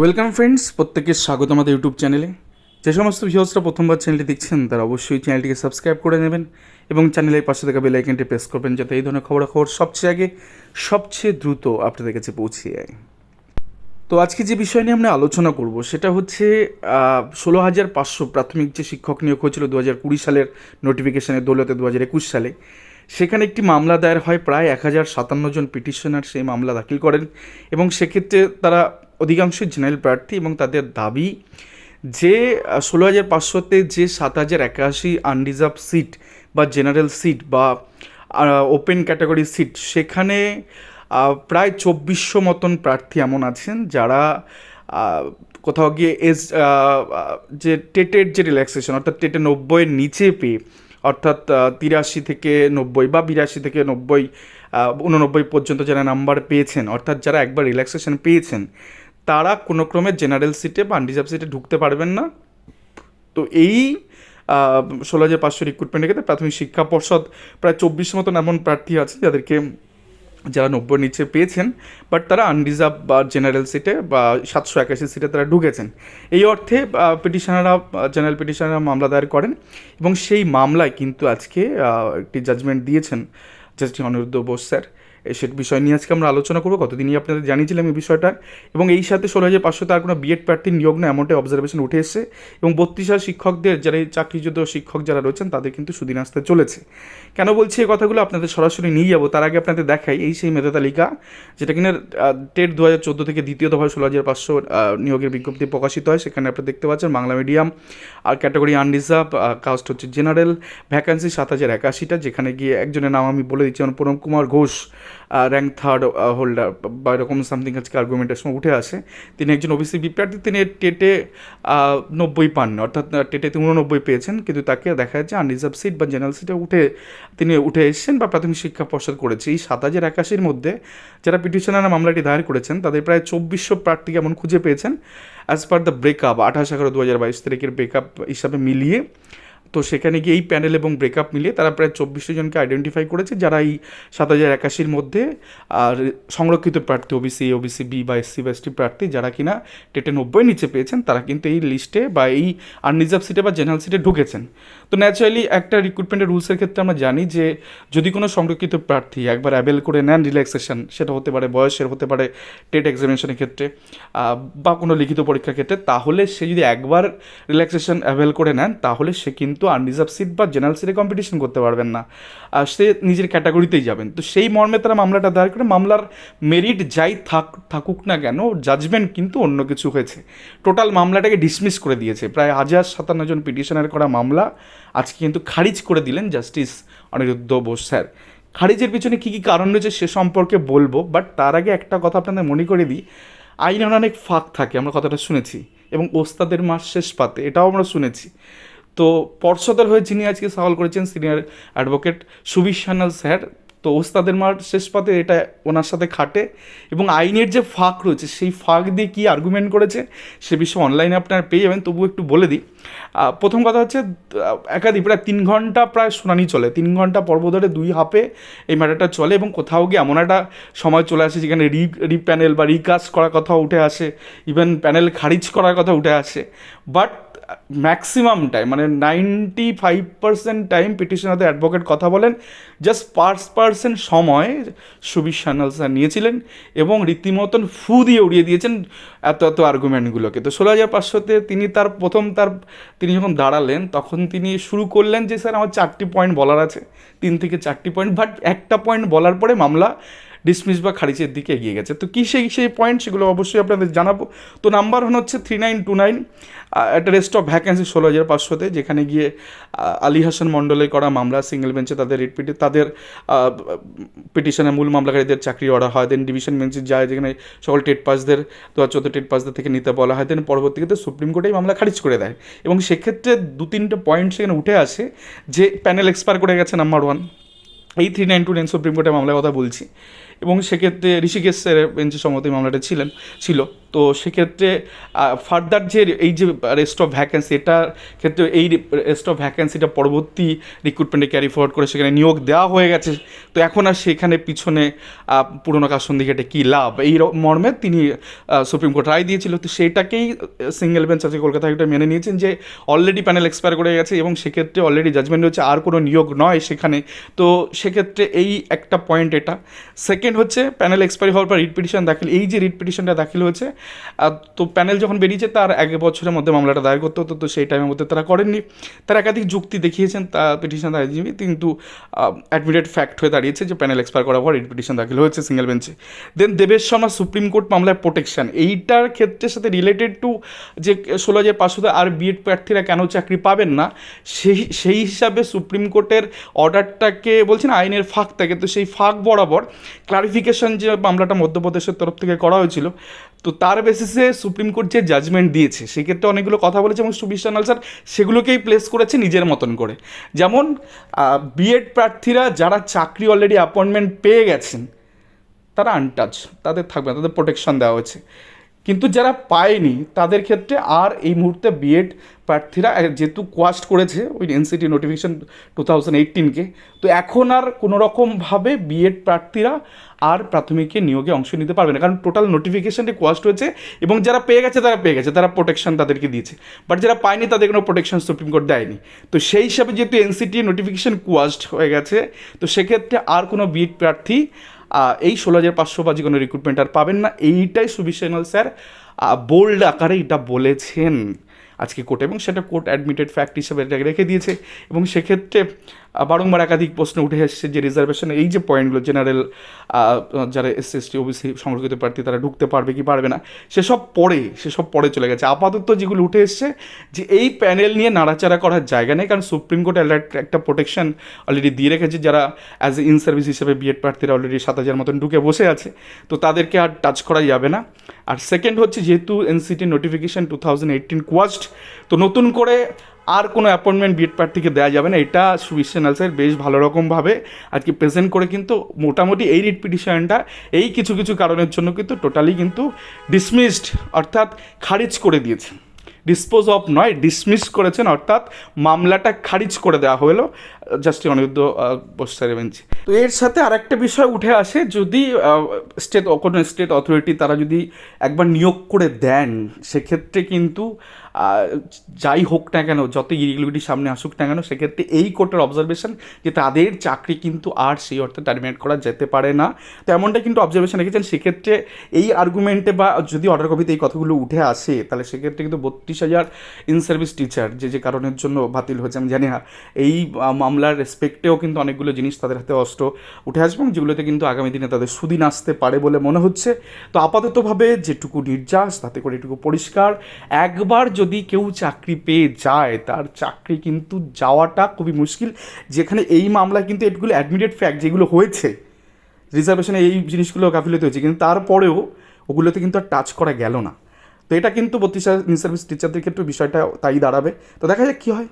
Welcome friends, প্রত্যেককে স্বাগত আমাদের ইউটিউব চ্যানেলে। যে সমস্ত ভিউয়ার্সরা প্রথমবার চ্যানেলটি দেখছেন তারা অবশ্যই চ্যানেলটিকে সাবস্ক্রাইব করে নেবেন এবং চ্যানেলের পাশে থাকা বেল আইকনটি প্রেস করবেন যাতে এই ধরনের খবরাখবর সবচেয়ে আগে সবচেয়ে দ্রুত আপনাদের কাছে পৌঁছে যায়। তো আজকে যে বিষয় নিয়ে আমরা আলোচনা করব সেটা হচ্ছে 16,500 প্রাথমিক যে শিক্ষক নিয়োগ হয়েছিল 2020 সালের নোটিফিকেশনের দৌলতে 2021 সালে। সেখানে একটি মামলা দায়ের হয়, প্রায় 1057 জন পিটিশনার সেই মামলা দাখিল করেন এবং সেক্ষেত্রে তারা অধিকাংশই জেনারেল প্রার্থী এবং তাদের দাবি যে 16,500-তে যে 7,081 আনরিজার্ভ সিট বা জেনারেল সিট বা ওপেন ক্যাটাগরি সিট, সেখানে প্রায় 2400 মতন প্রার্থী এমন আছেন যারা কোথাও গিয়ে যে টেটের যে রিল্যাক্সেশন অর্থাৎ টেটে 90-এর নিচে পেয়ে, অর্থাৎ 83 থেকে 90 বা 82 থেকে 90 89 পর্যন্ত যারা নাম্বার পেয়েছেন, অর্থাৎ যারা একবার রিল্যাক্সেশন পেয়েছেন, তারা কোনো ক্রমে জেনারেল সিটে বা আনরিজার্ভ সিটে ঢুকতে পারবেন না। তো এই 16,500 রিক্রুটমেন্টের ক্ষেত্রে প্রাথমিক শিক্ষা পর্ষদ প্রায় 24 মতন এমন প্রার্থী আছে যাদেরকে যারা 90 নিচে পেয়েছেন, বাট তারা আনরিজার্ভ বা জেনারেল সিটে বা 781 সিটে তারা ঢুকেছেন। এই অর্থে জেনারেল পিটিশনাররা মামলা দায়ের করেন এবং সেই মামলায় কিন্তু আজকে একটি জাজমেন্ট দিয়েছেন জাস্টিস অনিরুদ্ধ বোস স্যার। সেটা বিষয় নিয়ে আজকে আমরা আলোচনা করবো। কতদিনই আপনাদের জানিয়েছিলাম এই বিষয়টা, এবং এই সাথে 16,500 তার কোনো বিএড প্রার্থীর নিয়োগ নয় এমনটাই অবজারভেশন উঠে এসেছে এবং 32,000 শিক্ষকদের যারা এই চাকরিযোগ্য শিক্ষক যারা রয়েছেন তাদের কিন্তু সুদিন আসতে চলেছে। কেন বলছি এই কথাগুলো, আপনাদের সরাসরি নিয়ে যাবো। তার আগে আপনাদের দেখাই এই সেই মেধা তালিকা যেটা কিনা টেট 2014 থেকে দ্বিতীয় দফায় 16,500 নিয়োগের বিজ্ঞপ্তি প্রকাশিত হয়। সেখানে আপনারা দেখতে পাচ্ছেন বাংলা মিডিয়াম আর ক্যাটাগরি আনরিজার্ভ, কাস্ট হচ্ছে জেনারেল, ভ্যাকান্সি 7,081টা, যেখানে গিয়ে একজনের নাম আমি বলে দিচ্ছি, Pranab Kumar Ghosh, rank third holder বা এরকম সামথিং আজকে আর্গুমেন্টের সময় উঠে আসে। তিনি একজন ওবিসি বিপ্রার্থী, তিনি টেটে 90 পান, অর্থাৎ টেটে 89 পেয়েছেন, কিন্তু তাকে দেখা যাচ্ছে আনরিজার্ভ সিট বা জেনারেল সিটে তিনি উঠে এসেছেন বা প্রাথমিক শিক্ষা পর্ষদ করেছে। এই 7,081-র মধ্যে যারা পিটিশনাররা মামলাটি দায়ের করেছেন তাদের প্রায় 2400 প্রার্থী কেমন খুঁজে পেয়েছেন অ্যাজ পার দ্য ব্রেকআপ 28/11/2022 তারিখের ব্রেকআপ হিসাবে মিলিয়ে। তো সেখানে গিয়ে এই প্যানেল এবং ব্রেকআপ মিলিয়ে তারা প্রায় 24 জনকে আইডেন্টিফাই করেছে যারা এই 7,081-র মধ্যে আর সংরক্ষিত প্রার্থী, ওবিসি বি বা এসসি বা এসটি প্রার্থী যারা কিনা টেটে 90 নিচে পেয়েছেন, তারা কিন্তু এই লিস্টে বা এই আনরিজার্ভ সিটে বা জেনারেল সিটে ঢুকেছেন। তো ন্যাচারালি একটা রিক্রুটমেন্টের রুলসের ক্ষেত্রে আমরা জানি যে যদি কোনো সংরক্ষিত প্রার্থী একবার অ্যাভেল করে নেন রিল্যাক্সেশন, সেটা হতে পারে বয়সের, হতে পারে টেট এক্সামিনেশনের ক্ষেত্রে বা কোনো লিখিত পরীক্ষার ক্ষেত্রে, তাহলে সে যদি একবার রিল্যাক্সেশন অ্যাভেল করে নেন তাহলে সে কিন্তু আনরিজার্ভ সিট বা জেনারেল সিটে কম্পিটিশন করতে পারবেন না, সে নিজের ক্যাটাগরিতেই যাবেন। তো সেই মর্মে তারা মামলাটা দায়ের করে, মামলার মেরিট যাই থাকুক না কেন, জাজমেন্ট কিন্তু অন্য কিছু হয়েছে। টোটাল মামলাটাকে ডিসমিস করে দিয়েছে। প্রায় 1,057 জন পিটিশনার করা মামলা আজকে কিন্তু খারিজ করে দিলেন জাস্টিস অনিরুদ্ধ বোস স্যার। খারিজের পিছনে কী কী কারণ রয়েছে সে সম্পর্কে বলবো, বাট তার আগে একটা কথা আপনাদের মনে করে দিই, আইনের অনেক ফাঁক থাকে, আমরা কথাটা শুনেছি, এবং ওস্তাদের মাস শেষ পাতে এটাও আমরা শুনেছি। তো পর্ষদের হয়ে যিনি আজকে সওয়াল করেছেন senior advocate Subir Sanyal sir, তো ওস্তাদের মার শেষ পাতে এটা ওনার সাথে খাটে এবং আইনের যে ফাঁক রয়েছে সেই ফাঁক দিয়ে কী আর্গুমেন্ট করেছে সে বিষয়ে অনলাইনে আপনারা পেয়ে যাবেন। তবু একটু বলে দিই। প্রথম কথা হচ্ছে একাধিক প্রায় 3 ঘন্টা প্রায় শুনানি চলে, 3 ঘন্টা পর্ব ধরে 2 হাফে এই ম্যাটারটা চলে এবং কোথাও গিয়ে এমন একটা সময় চলে আসে যেখানে রিপ্যানেল বা রিকাস্ট করার কথা উঠে আসে, ইভেন প্যানেল খারিজ করার কথা উঠে আসে। বাট ম্যাক্সিমাম টাইম মানে 95% টাইম পিটিশনারদের অ্যাডভোকেট কথা বলেন, জাস্ট 5% সময় সুবীর সান্যাল স্যার নিয়েছিলেন এবং রীতিমতন ফু দিয়ে উড়িয়ে দিয়েছেন এত আর্গুমেন্টগুলোকে। তো 16,500-তে তিনি যখন দাঁড়ালেন তখন তিনি শুরু করলেন যে স্যার আমার 4টি পয়েন্ট বলার আছে, 3 থেকে 4টি পয়েন্ট, বাট একটা পয়েন্ট বলার পরে মামলা ডিসমিস বা খারিজের দিকে এগিয়ে গেছে। তো কী সেই পয়েন্ট, সেগুলো অবশ্যই আপনাদের জানাবো। তো নাম্বার হচ্ছে 3929, একটা রেস্ট অফ ভ্যাকেন্সি 16,500-তে, যেখানে গিয়ে আলী হাসান মণ্ডলের করা মামলা সিঙ্গেল বেঞ্চে তাদের পিটিশনের মূল মামলাকারীদের চাকরি অর্ডার হয়। দেন ডিভিশন বেঞ্চে যায় যেখানে সকল টেট পাসদের 2014 টেট পাসদের থেকে নিতে বলা হয়। দেন পরবর্তীতে সুপ্রিম কোর্টে মামলা খারিজ করে দেয় এবং সেক্ষেত্রে 2-3টে পয়েন্ট সেখানে উঠে আসে যে প্যানেল এক্সপায়ার করে গেছে নাম্বার 1, এই 3929 সুপ্রিম কোর্টের মামলার কথা বলছি। এবং সেক্ষেত্রে ঋষিকেশের বেঞ্চে সম্মত এই মামলাটা ছিল। তো সেক্ষেত্রে ফার্দার যে এই যে রেস্ট অফ ভ্যাকেন্সি, এটার ক্ষেত্রে এই রেস্ট অফ ভ্যাকেন্সিটা পরবর্তী রিক্রুটমেন্টে ক্যারি ফরওয়ার্ড করে সেখানে নিয়োগ দেওয়া হয়ে গেছে। তো এখন আর সেখানে পিছনে পুরোনো কাসন্দি ঘাটে কী লাভ, এই মর্মে তিনি সুপ্রিম কোর্ট রায় দিয়েছিল। তো সেইটাকেই সিঙ্গেল বেঞ্চ আছে কলকাতা হাইকোর্টে মেনে নিয়েছেন যে অলরেডি প্যানেল এক্সপায়ার করে গেছে এবং সেক্ষেত্রে অলরেডি জাজমেন্ট হচ্ছে আর কোনো নিয়োগ নয় সেখানে। তো সেক্ষেত্রে এই একটা পয়েন্ট এটা। সেকেন্ড হচ্ছে প্যানেল এক্সপায়ারি হওয়ার পর রিট পিটিশন দাখিল, এই যে রিট পিটিশনটা দাখিল হয়েছে, তো প্যানেল যখন বেরিয়েছে তার 1 বছরের মধ্যে মামলাটা দায়ের করতে হতো, তো সেই টাইমের মধ্যে তারা করেননি। তারা একাধিক যুক্তি দেখিয়েছেন তা পিটিশন আইনজীবী, কিন্তু অ্যাডমিটেড ফ্যাক্ট হয়ে দাঁড়িয়েছে যে প্যানেল এক্সপায়ার করার পর রিট পিটিশন দাখিল হয়েছে সিঙ্গেল বেঞ্চে। দেন দেবেশ শর্মা সুপ্রিম কোর্ট মামলায় প্রোটেকশন, এইটার ক্ষেত্রের সাথে রিলেটেড টু যে 16,500 আর বিএড প্রার্থীরা কেন চাকরি পাবেন না, সেই হিসাবে সুপ্রিম কোর্টের অর্ডারটাকে বলছেন আইনের ফাঁক থাকে, তো সেই ফাঁক বরাবর ক্লারিফিকেশন যে মামলাটা মধ্যপ্রদেশের তরফ থেকে করা হয়েছিল, তো তার বেসিসে সুপ্রিম কোর্ট যে জাজমেন্ট দিয়েছে সেক্ষেত্রে অনেকগুলো কথা বলেছে এবং সুবিশাল স্যার সেগুলোকেই প্লেস করেছে নিজের মতন করে। যেমন বিএড প্রার্থীরা যারা চাকরি অলরেডি অ্যাপয়েন্টমেন্ট পেয়ে গেছেন তারা আনটাচ, তাদের থাকবে না, তাদের প্রোটেকশন দেওয়া হয়েছে। কিন্তু যারা পায়নি তাদের ক্ষেত্রে আর এই মুহূর্তে বিএড প্রার্থীরা যেহেতু কোয়াস্ট করেছে ওই এনসিটি নোটিফিকেশন 2018-কে, তো এখন আর কোনোরকমভাবে বিএড প্রার্থীরা আর প্রাথমিকে নিয়োগে অংশ নিতে পারবে না, কারণ টোটাল নোটিফিকেশানটি কোয়াস্ট হয়েছে এবং যারা পেয়ে গেছে তারা প্রোটেকশন তাদেরকে দিয়েছে, বাট যারা পায়নি তাদের কোনো প্রোটেকশন সুপ্রিম কোর্ট দেয়নি। তো সেই হিসাবে যেহেতু এনসিটি নোটিফিকেশান কোয়াস্ট হয়ে গেছে, তো সেক্ষেত্রে আর কোনো বিএড প্রার্থী এই 16,500 বা যে কোনো রিক্রুটমেন্ট আর পাবেন না, এইটাই সুবিশাল স্যার বোল্ড আকারে এটা বলেছেন আজকে কোর্টে, এবং সেটা কোর্ট অ্যাডমিটেড ফ্যাক্ট হিসেবে এটাকে রেখে দিয়েছে। এবং সেক্ষেত্রে বারংবার একাধিক প্রশ্ন উঠে এসছে যে রিজার্ভেশন এই যে পয়েন্টগুলো জেনারেল যারা এসসি এসটি ওবিসি সংরক্ষিত প্রার্থী তারা ঢুকতে পারবে কি পারবে না সেসব পরে চলে গেছে। আপাতত যেগুলো উঠে এসছে যে এই প্যানেল নিয়ে নাড়াচাড়া করার জায়গা নেই, কারণ সুপ্রিম কোর্ট একটা প্রোটেকশন অলরেডি দিয়ে রেখেছে, যারা অ্যাজ এ ইন সার্ভিস হিসেবে বিএড প্রার্থীরা অলরেডি 7,000 মতন ঢুকে বসে আছে, তো তাদেরকে আর টাচ করা যাবে না। আর সেকেন্ড হচ্ছে যেহেতু এনসিটি নোটিফিকেশন 2018 কোয়াস্ট, তো নতুন করে আর কোনো অ্যাপয়েন্টমেন্ট বিএড প্রার্থীকে দেওয়া যাবে না। এটা সুবিশাল স্যার বেশ ভালো রকমভাবে আজকে প্রেজেন্ট করে কিন্তু মোটামুটি এই রিট পিটিশনটা এই কিছু কিছু কারণের জন্য কিন্তু টোটালি কিন্তু ডিসমিসড, অর্থাৎ খারিজ করে দিয়েছে। ডিসপোজ অফ নয়, ডিসমিস করেছেন, অর্থাৎ মামলাটা খারিজ করে দেওয়া হলো জাস্টিস অনিরুদ্ধ বোসের বেঞ্চে। তো এর সাথে আরেকটা বিষয় উঠে আসে, যদি কোনো স্টেট অথরিটি তারা যদি একবার নিয়োগ করে দেন সেক্ষেত্রে কিন্তু যাই হোক না কেন, যত ইরেগুলারিটি সামনে আসুক না কেন, সেক্ষেত্রে এই কোর্টের অবজারভেশন যে তাদের চাকরি কিন্তু আর সেই অর্থে টার্মিনেট করা যেতে পারে না, তো এমনটা কিন্তু অবজারভেশন রেখেছেন। সেক্ষেত্রে এই আর্গুমেন্টে বা যদি অর্ডার কপিতে এই কথাগুলো উঠে আসে তাহলে সেক্ষেত্রে কিন্তু 32,000 ইন সার্ভিস টিচার যে কারণের জন্য বাতিল হয়েছে আমি জানি না, এই মামলার রেসপেক্টেও কিন্তু অনেকগুলো জিনিস তাদের হাতে অস্ত্র উঠে আসবে এবং যেগুলোতে কিন্তু আগামী দিনে তাদের সুদিন আসতে পারে বলে মনে হচ্ছে। তো আপাততভাবে যেটুকু নির্যাস তাতে করে এটুকু পরিষ্কার, একবার যদি কেউ চাকরি পেয়ে যায় তার চাকরি কিন্তু যাওয়াটা খুবই মুশকিল। যেখানে এই মামলায় কিন্তু এগুলো অ্যাডমিটেড ফ্যাক্ট যেগুলো হয়েছে, রিজার্ভেশনে এই জিনিসগুলো গাফিলতি হয়েছে, কিন্তু তারপরেও ওগুলোতে কিন্তু আর টাচ করা গেল না। তো এটা কিন্তু 32,000 ইন সার্ভিস টিচারদের ক্ষেত্রে বিষয়টা তাই দাঁড়াবে। তো দেখা যাক কী হয়।